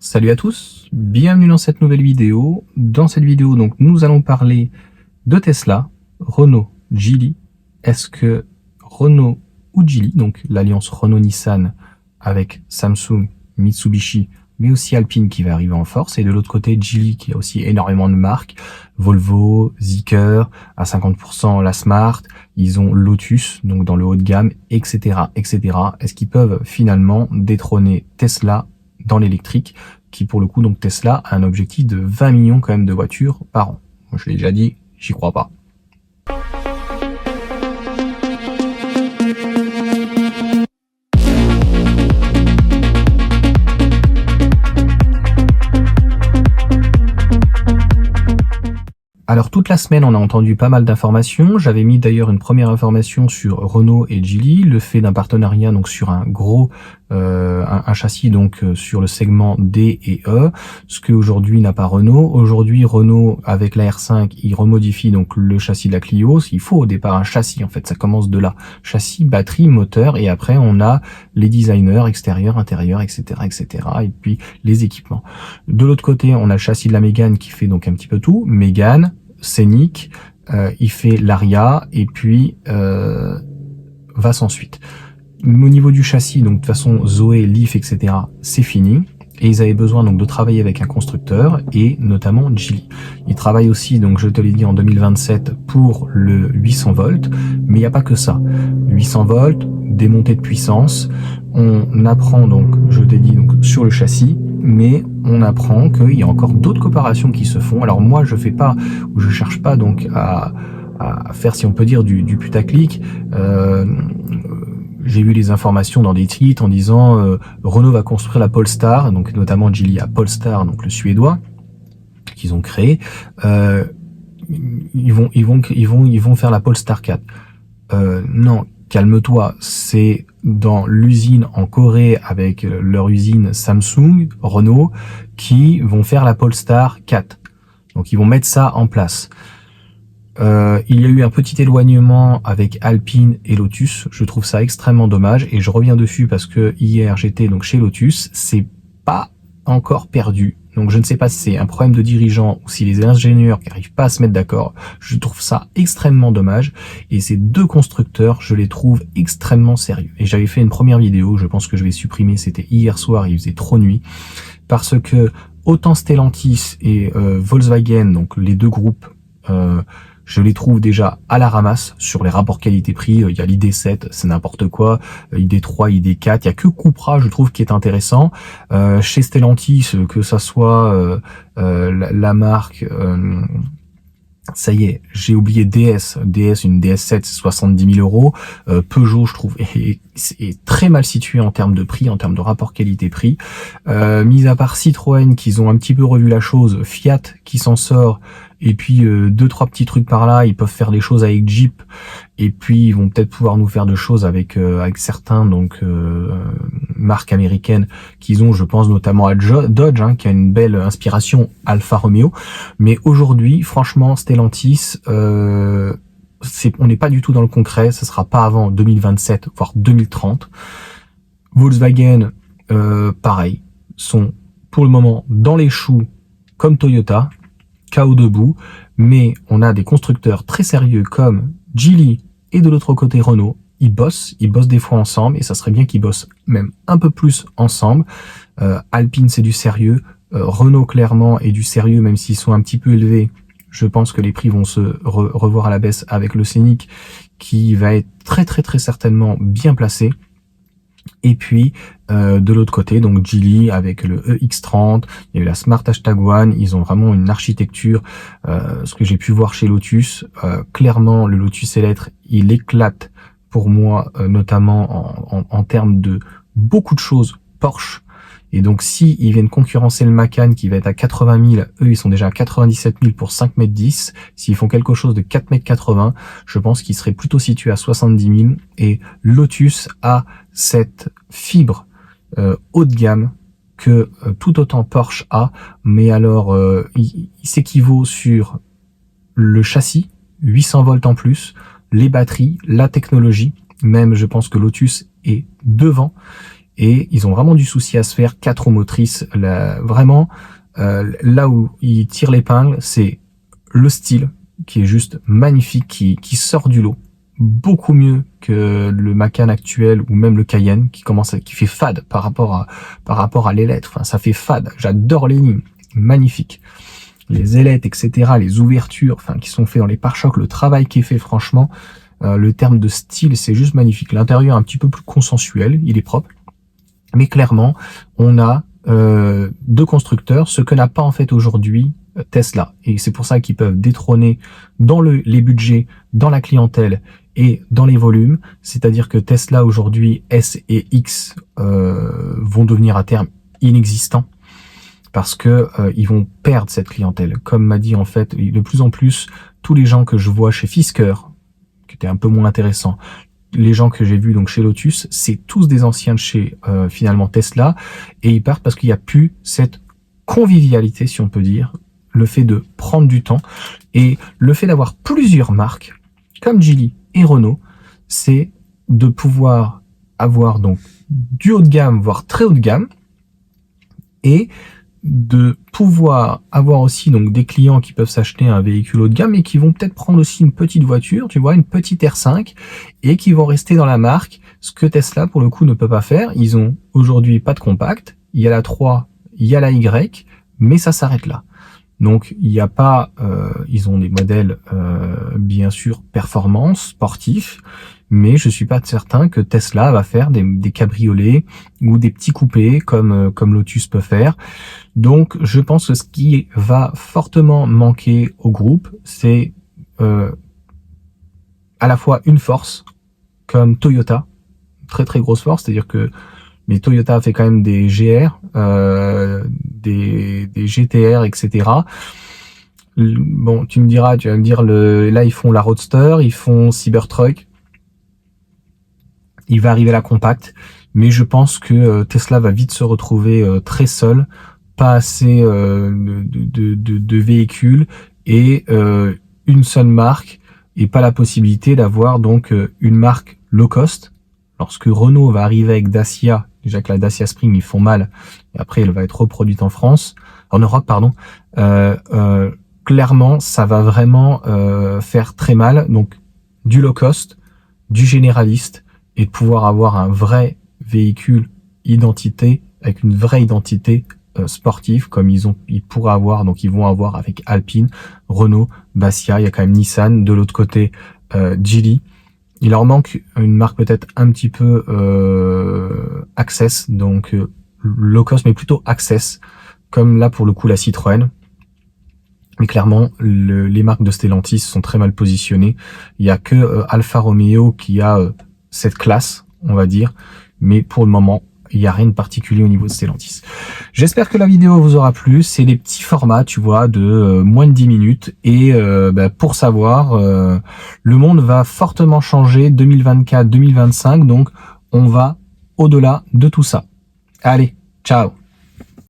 Salut à tous, bienvenue dans cette nouvelle vidéo. Dans cette vidéo, donc, nous allons parler de Tesla, Renault, Geely. Est-ce que Renault ou Geely, donc l'alliance Renault-Nissan avec Samsung, Mitsubishi, mais aussi Alpine qui va arriver en force, et de l'autre côté Geely qui a aussi énormément de marques, Volvo, Zeekr, à 50% la Smart, ils ont Lotus, donc dans le haut de gamme, etc., etc. Est-ce qu'ils peuvent finalement détrôner Tesla dans l'électrique, qui pour le coup, donc Tesla a un objectif de 20 millions quand même de voitures par an. Moi, je l'ai déjà dit, j'y crois pas. Alors toute la semaine, on a entendu pas mal d'informations. J'avais mis d'ailleurs une première information sur Renault et Geely, le fait d'un partenariat donc sur un gros un châssis donc sur le segment D et E, ce que aujourd'hui n'a pas Renault. Aujourd'hui, Renault avec la R5, il remodifie donc le châssis de la Clio. Il faut au départ un châssis, en fait, ça commence de là. Châssis, batterie, moteur, et après on a les designers extérieurs, intérieurs, etc., etc. Et puis les équipements. De l'autre côté, on a le châssis de la Mégane qui fait donc un petit peu tout. Mégane, Scénic, il fait l'Aria et puis va sans suite. Au niveau du châssis, donc de toute façon Zoé, Leaf, etc. c'est fini. Et ils avaient besoin donc de travailler avec un constructeur et notamment Geely. Ils travaillent aussi, donc je te l'ai dit, en 2027 pour le 800 volts, mais il n'y a pas que ça. 800 volts, des montées de puissance. On apprend donc, je t'ai dit, donc sur le châssis, mais on apprend qu'il y a encore d'autres coopérations qui se font. Alors moi, je fais pas, ou je cherche pas donc à faire, si on peut dire, du putaclic. J'ai vu les informations dans des tweets en disant Renault va construire la Polestar, donc notamment Geely à Polestar, donc le suédois qu'ils ont créé. Ils vont faire la Polestar 4. Non, calme-toi, c'est dans l'usine en Corée avec leur usine Samsung, Renault, qui vont faire la Polestar 4. Donc ils vont mettre ça en place. Il y a eu un petit éloignement avec Alpine et Lotus. Je trouve ça extrêmement dommage et je reviens dessus parce que hier j'étais donc chez Lotus. C'est pas encore perdu. Donc je ne sais pas si c'est un problème de dirigeant ou si les ingénieurs qui n'arrivent pas à se mettre d'accord. Je trouve ça extrêmement dommage. Et ces deux constructeurs, je les trouve extrêmement sérieux. Et j'avais fait une première vidéo, je pense que je vais supprimer, c'était hier soir, il faisait trop nuit. Parce que autant Stellantis et Volkswagen, donc les deux groupes, je les trouve déjà à la ramasse sur les rapports qualité-prix. Il y a l'ID7, c'est n'importe quoi. ID3, ID4, il y a que Cupra, je trouve, qui est intéressant. Chez Stellantis, que ça soit la marque... ça y est, j'ai oublié DS, une DS7, c'est 70 000 euros. Peugeot, je trouve, est très mal situé en termes de prix, en termes de rapport qualité-prix. Mis à part Citroën, qu'ils ont un petit peu revu la chose, Fiat qui s'en sort, et puis deux trois petits trucs par là, ils peuvent faire des choses avec Jeep, et puis ils vont peut-être pouvoir nous faire des choses avec certains donc marques américaines qu'ils ont, je pense notamment à Dodge, qui a une belle inspiration Alfa Romeo. Mais aujourd'hui, franchement, Stellantis, on n'est pas du tout dans le concret, ça sera pas avant 2027 voire 2030. Volkswagen, pareil, sont pour le moment dans les choux comme Toyota, KO debout, mais on a des constructeurs très sérieux comme Geely et de l'autre côté Renault. Ils bossent des fois ensemble et ça serait bien qu'ils bossent même un peu plus ensemble. Alpine, c'est du sérieux. Renault, clairement, est du sérieux, même s'ils sont un petit peu élevés. Je pense que les prix vont se revoir à la baisse avec le Scénic qui va être très très très certainement bien placé. Et puis de l'autre côté, donc Geely avec le EX30, il y a eu la Smart #1, ils ont vraiment une architecture, ce que j'ai pu voir chez Lotus, clairement le Lotus Eletre, il éclate pour moi, notamment en termes de beaucoup de choses Porsche. Et donc si ils viennent concurrencer le Macan qui va être à 80 000, eux ils sont déjà à 97 000 pour 5,10 m. S'ils font quelque chose de 4,80 m, je pense qu'ils seraient plutôt situés à 70 000. Et Lotus a cette fibre haut de gamme que tout autant Porsche a, mais alors il s'équivaut sur le châssis, 800 volts en plus, les batteries, la technologie, même je pense que Lotus est devant. et ils ont vraiment du souci à se faire. 4 roues motrices, vraiment, là où ils tirent l'épingle, c'est le style qui est juste magnifique, qui sort du lot. Beaucoup mieux que le Macan actuel ou même le Cayenne qui fait fade par rapport à l'ailette. Enfin, ça fait fade. J'adore les lignes, magnifique. Les ailettes, etc., les ouvertures, enfin, qui sont faits dans les pare-chocs, le travail qui est fait, franchement, le terme de style, c'est juste magnifique. L'intérieur est un petit peu plus consensuel, il est propre, mais clairement, on a 2 constructeurs, ce que n'a pas en fait aujourd'hui Tesla, et c'est pour ça qu'ils peuvent détrôner dans les budgets, dans la clientèle et dans les volumes, c'est-à-dire que Tesla aujourd'hui, S et X vont devenir à terme inexistants parce que ils vont perdre cette clientèle. Comme m'a dit en fait, de plus en plus, tous les gens que je vois chez Fisker, qui était un peu moins intéressant, les gens que j'ai vus donc chez Lotus, c'est tous des anciens de chez finalement Tesla, et ils partent parce qu'il n'y a plus cette convivialité, si on peut dire, le fait de prendre du temps et le fait d'avoir plusieurs marques comme Geely et Renault, c'est de pouvoir avoir donc du haut de gamme, voire très haut de gamme, et de pouvoir avoir aussi donc des clients qui peuvent s'acheter un véhicule haut de gamme et qui vont peut-être prendre aussi une petite voiture, tu vois, une petite R5, et qui vont rester dans la marque, ce que Tesla pour le coup ne peut pas faire. Ils ont aujourd'hui pas de compact, il y a la 3, il y a la Y, mais ça s'arrête là. Donc il n'y a pas, ils ont des modèles bien sûr performance, sportifs, mais je suis pas certain que Tesla va faire des cabriolets ou des petits coupés comme Lotus peut faire. Donc je pense que ce qui va fortement manquer au groupe, c'est à la fois une force comme Toyota, très très grosse force, c'est-à-dire que mais Toyota a fait quand même des GR, des GTR, etc. Bon, tu vas me dire, là ils font la Roadster, ils font Cybertruck, il va arriver la Compact, mais je pense que Tesla va vite se retrouver très seul, pas assez de véhicules et une seule marque, et pas la possibilité d'avoir donc une marque low cost. Lorsque Renault va arriver avec Dacia, déjà que la Dacia Spring ils font mal, et après elle va être reproduite en France, en Europe pardon, clairement ça va vraiment faire très mal. Donc du low cost, du généraliste, et de pouvoir avoir un vrai véhicule identité, avec une vraie identité sportive comme ils pourraient avoir, donc ils vont avoir avec Alpine, Renault, Dacia, il y a quand même Nissan, de l'autre côté Geely. Il leur manque une marque peut-être un petit peu access, donc low cost, mais plutôt access, comme là pour le coup la Citroën. Mais clairement, les marques de Stellantis sont très mal positionnées. Il y a que Alfa Romeo qui a cette classe, on va dire, mais pour le moment, il n'y a rien de particulier au niveau de Stellantis. J'espère que la vidéo vous aura plu. C'est des petits formats, tu vois, de moins de 10 minutes. Et pour savoir, le monde va fortement changer 2024-2025. Donc, on va au-delà de tout ça. Allez, ciao!